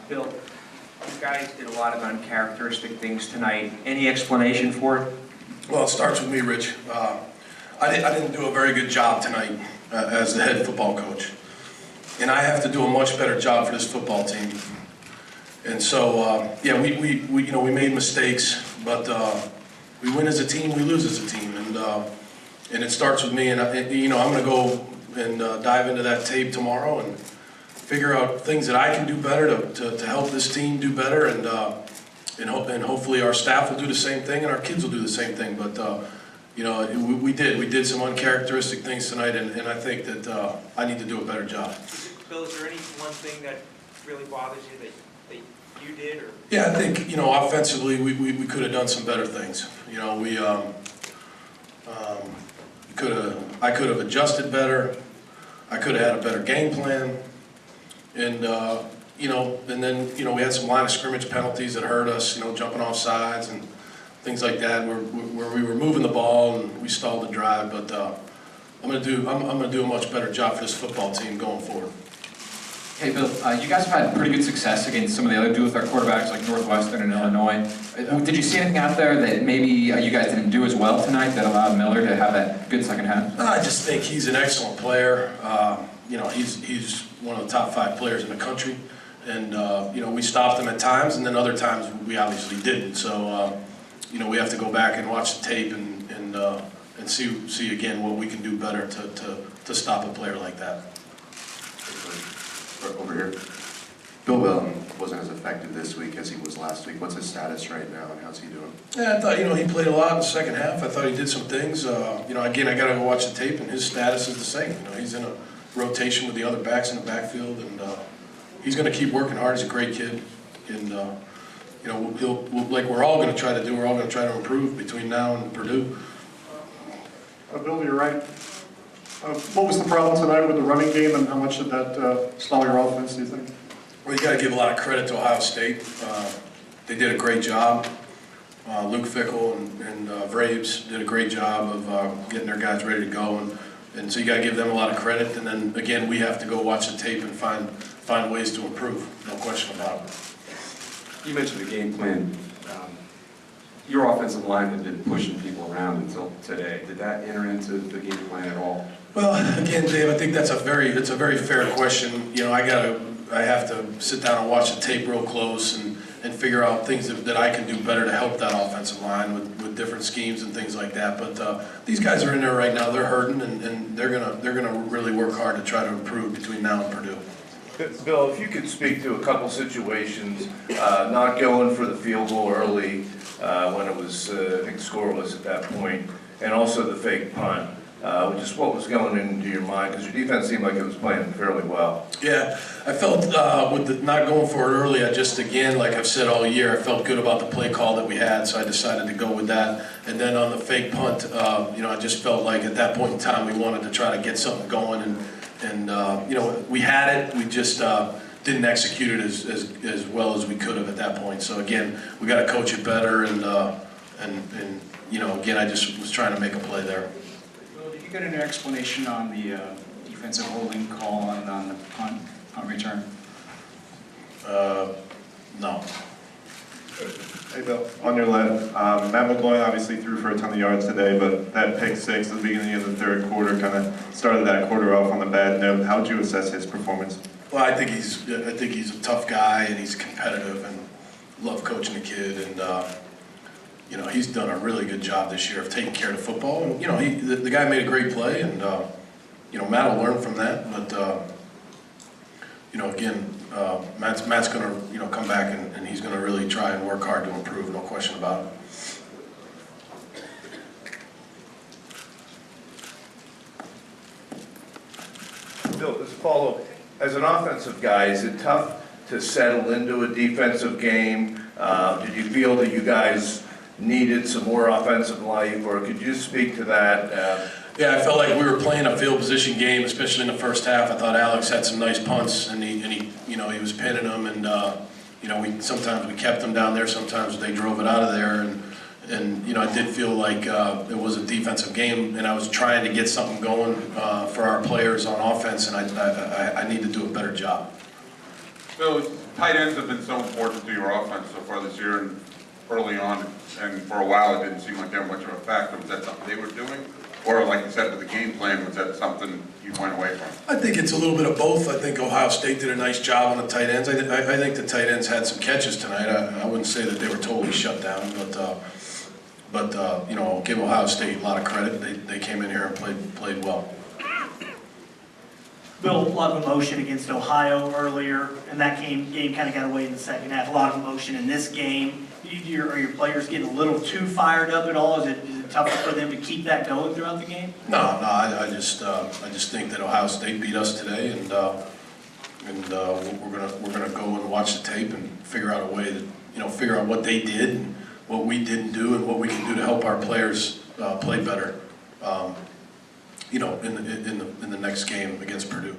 Bill, you guys did a lot of uncharacteristic things tonight. Any explanation for it? Well, it starts with me, Rich. I didn't do a very good job tonight as the head football coach. And I have to do a much better job for this football team. And so, yeah, we made mistakes, but we win as a team, we lose as a team. And it starts with me, and I'm going to go and dive into that tape tomorrow and figure out things that I can do better to help this team do better, and hopefully our staff will do the same thing and our kids will do the same thing. But we did some uncharacteristic things tonight, and I think that I need to do a better job. Bill, is there any one thing that really bothers you that you did? Or? Yeah, I think offensively we could have done some better things. I could have adjusted better. I could have had a better game plan. And then we had some line of scrimmage penalties that hurt us, jumping off sides and things like that, where we were moving the ball and we stalled the drive. But I'm gonna do a much better job for this football team going forward. Hey Bill, you guys have had pretty good success against some of the other do-with-our quarterbacks like Northwestern and Illinois. Did you see anything out there that maybe you guys didn't do as well tonight that allowed Miller to have that good second half? I just think he's an excellent player. He's one of the top 5 players in the country, and we stopped him at times, and then other times we obviously didn't. So we have to go back and watch the tape and see again what we can do better to stop a player like that. Over here. Bill wasn't as effective this week as he was last week. What's his status right now, and how's he doing? Yeah, I thought he played a lot in the second half. I thought he did some things. Again, I got to go watch the tape, and his status is the same. He's in a rotation with the other backs in the backfield, and he's going to keep working hard. He's a great kid, and like we're all going to try to do. We're all going to try to improve between now and Purdue. Bill, you're right. What was the problem tonight with the running game, and how much did that stall your offense, do you think? Well, you got to give a lot of credit to Ohio State. They did a great job. Luke Fickle and Vraves did a great job of getting their guys ready to go, and so you got to give them a lot of credit. And then again, we have to go watch the tape and find ways to improve. No question about it. You mentioned the game plan. Your offensive line had been pushing people around until today. Did that enter into the game plan at all? Well, again, Dave, I think it's a very fair question. I have to sit down and watch the tape real close and figure out things that I can do better to help that offensive line with different schemes and things like that. But these guys are in there right now. They're hurting, and they're gonna really work hard to try to improve between now and Purdue. Bill, if you could speak to a couple situations, not going for the field goal early when it was, I think, scoreless at that point, and also the fake punt. Just what was going into your mind, because your defense seemed like it was playing fairly well. Yeah, I felt with not going for it early, I just, again, like I've said all year, I felt good about the play call that we had, so I decided to go with that. And then on the fake punt, I just felt like at that point in time we wanted to try to get something going, and we had it, we just didn't execute it as well as we could have at that point. So again, we got to coach it better, and again, I just was trying to make a play there. Did you get an explanation on the defensive holding call on the punt return? No. Hey Bill, on your left, Matt McGloin obviously threw for a ton of yards today, but that pick six at the beginning of the third quarter kind of started that quarter off on the bad note. How would you assess his performance? Well, I think he's a tough guy, and he's competitive, and love coaching the kid, and he's done a really good job this year of taking care of the football. And the guy made a great play, and Matt will learn from that. But again, Matt's going to come back, and he's going to really try and work hard to improve. No question about it. Bill, as a follow-up, as an offensive guy, is it tough to settle into a defensive game? Did you feel that you guys needed some more offensive life, or could you speak to that? Yeah, I felt like we were playing a field position game, especially in the first half. I thought Alex had some nice punts, and he was pinning them, and sometimes we kept them down there, sometimes they drove it out of there, and I did feel like it was a defensive game, and I was trying to get something going for our players on offense, and I need to do a better job. Bill, tight ends have been so important to your offense so far this year and early on, and for a while it didn't seem like they were much of a factor. Was that something they were doing? Or like you said with the game plan, was that something you went away from? I think it's a little bit of both. I think Ohio State did a nice job on the tight ends. I think the tight ends had some catches tonight. I wouldn't say that they were totally shut down, but you know, give Ohio State a lot of credit. They came in here and played well. Bill, a lot of emotion against Ohio earlier, and that game kind of got away in the second half. A lot of emotion in this game. Are your players getting a little too fired up at all? Is it tough for them to keep that going throughout the game? No, I just think that Ohio State beat us today, and we're gonna go and watch the tape and figure out a way to figure out what they did, and what we didn't do, and what we can do to help our players play better. In the next game against Purdue.